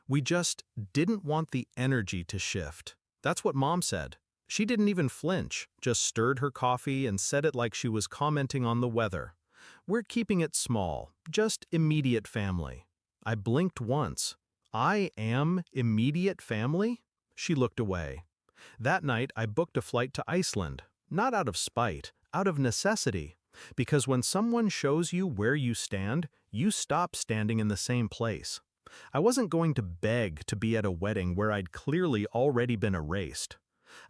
We just didn't want the energy to shift. That's what Mom said. She didn't even flinch, just stirred her coffee and said it like she was commenting on the weather. We're keeping it small, just immediate family. I blinked once. I am immediate family? She looked away. That night, I booked a flight to Iceland, not out of spite, out of necessity. Because when someone shows you where you stand, you stop standing in the same place. I wasn't going to beg to be at a wedding where I'd clearly already been erased.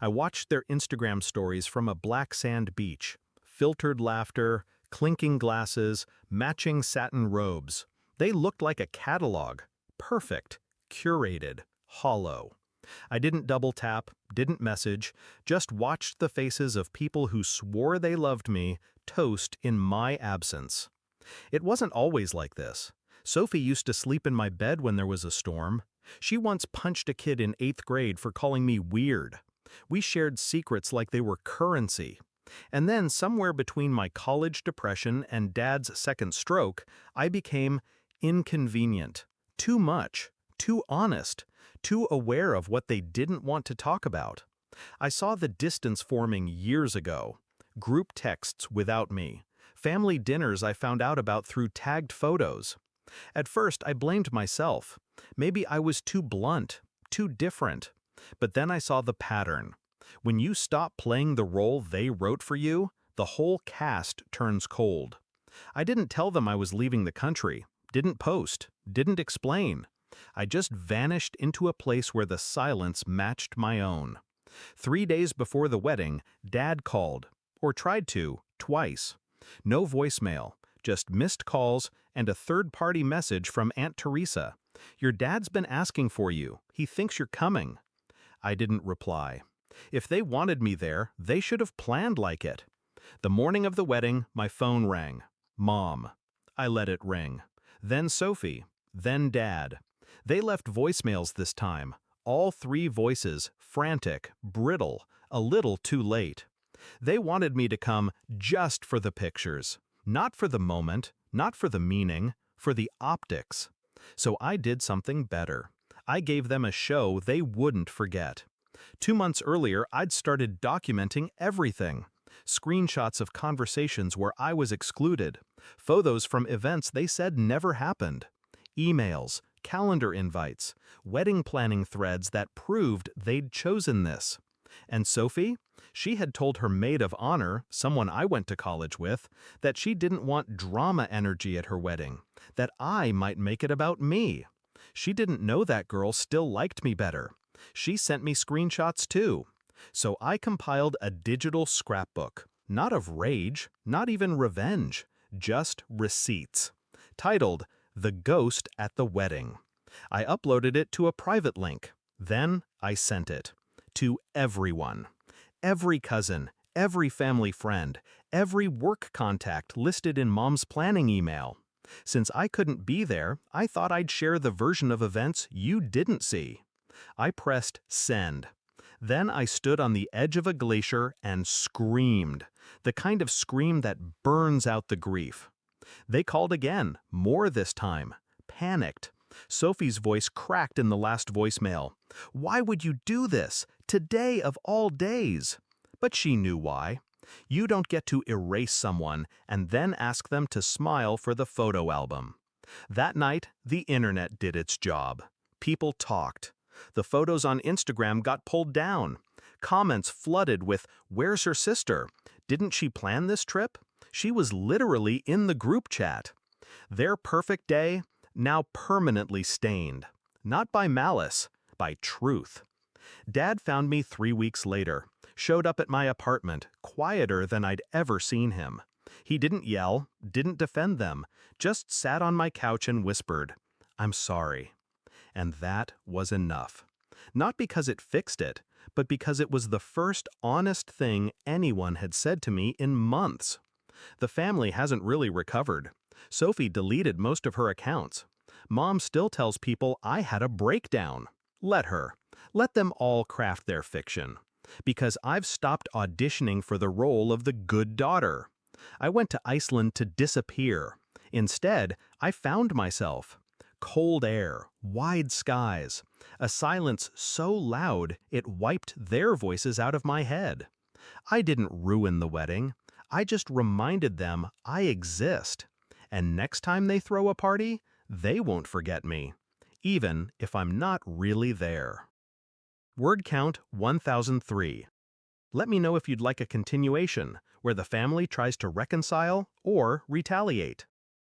I watched their Instagram stories from a black sand beach. Filtered laughter, clinking glasses, matching satin robes. They looked like a catalog. Perfect, curated, hollow. I didn't double tap, didn't message, just watched the faces of people who swore they loved me toast in my absence. It wasn't always like this. Sophie used to sleep in my bed when there was a storm. She once punched a kid in 8th grade for calling me weird. We shared secrets like they were currency. And then somewhere between my college depression and Dad's second stroke, I became inconvenient. Too much. Too honest. Too aware of what they didn't want to talk about. I saw the distance forming years ago. Group texts without me. Family dinners I found out about through tagged photos. At first, I blamed myself. Maybe I was too blunt, too different. But then I saw the pattern. When you stop playing the role they wrote for you, the whole cast turns cold. I didn't tell them I was leaving the country, didn't post, didn't explain. I just vanished into a place where the silence matched my own. 3 days before the wedding, Dad called, or tried to, twice. No voicemail, just missed calls and a third-party message from Aunt Teresa. Your dad's been asking for you. He thinks you're coming. I didn't reply. If they wanted me there, they should have planned like it. The morning of the wedding, my phone rang. Mom. I let it ring. Then Sophie. Then Dad. They left voicemails this time. All 3 voices, frantic, brittle, a little too late. They wanted me to come just for the pictures. Not for the moment, not for the meaning, for the optics. So I did something better. I gave them a show they wouldn't forget. 2 months earlier, I'd started documenting everything. Screenshots of conversations where I was excluded. Photos from events they said never happened. Emails, calendar invites, wedding planning threads that proved they'd chosen this. And Sophie? She had told her maid of honor, someone I went to college with, that she didn't want drama energy at her wedding, that I might make it about me. She didn't know that girl still liked me better. She sent me screenshots too. So I compiled a digital scrapbook, not of rage, not even revenge, just receipts, titled The Ghost at the Wedding. I uploaded it to a private link. Then I sent it. To everyone. Every cousin, every family friend, every work contact listed in Mom's planning email. Since I couldn't be there, I thought I'd share the version of events you didn't see. I pressed send. Then I stood on the edge of a glacier and screamed, the kind of scream that burns out the grief. They called again, more this time, panicked. Sophie's voice cracked in the last voicemail. Why would you do this? Today of all days. But she knew why. You don't get to erase someone and then ask them to smile for the photo album. That night, the internet did its job. People talked. The photos on Instagram got pulled down. Comments flooded with, "Where's her sister? Didn't she plan this trip?" She was literally in the group chat. Their perfect day, now permanently stained. Not by malice, by truth. Dad found me 3 weeks later, showed up at my apartment, quieter than I'd ever seen him. He didn't yell, didn't defend them, just sat on my couch and whispered, "I'm sorry." And that was enough. Not because it fixed it, but because it was the first honest thing anyone had said to me in months. The family hasn't really recovered. Sophie deleted most of her accounts. Mom still tells people I had a breakdown. Let her. Let them all craft their fiction. Because I've stopped auditioning for the role of the good daughter. I went to Iceland to disappear. Instead, I found myself. Cold air, wide skies, a silence so loud it wiped their voices out of my head. I didn't ruin the wedding. I just reminded them I exist. And next time they throw a party, they won't forget me, even if I'm not really there. Word count 1003. Let me know if you'd like a continuation, where the family tries to reconcile or retaliate.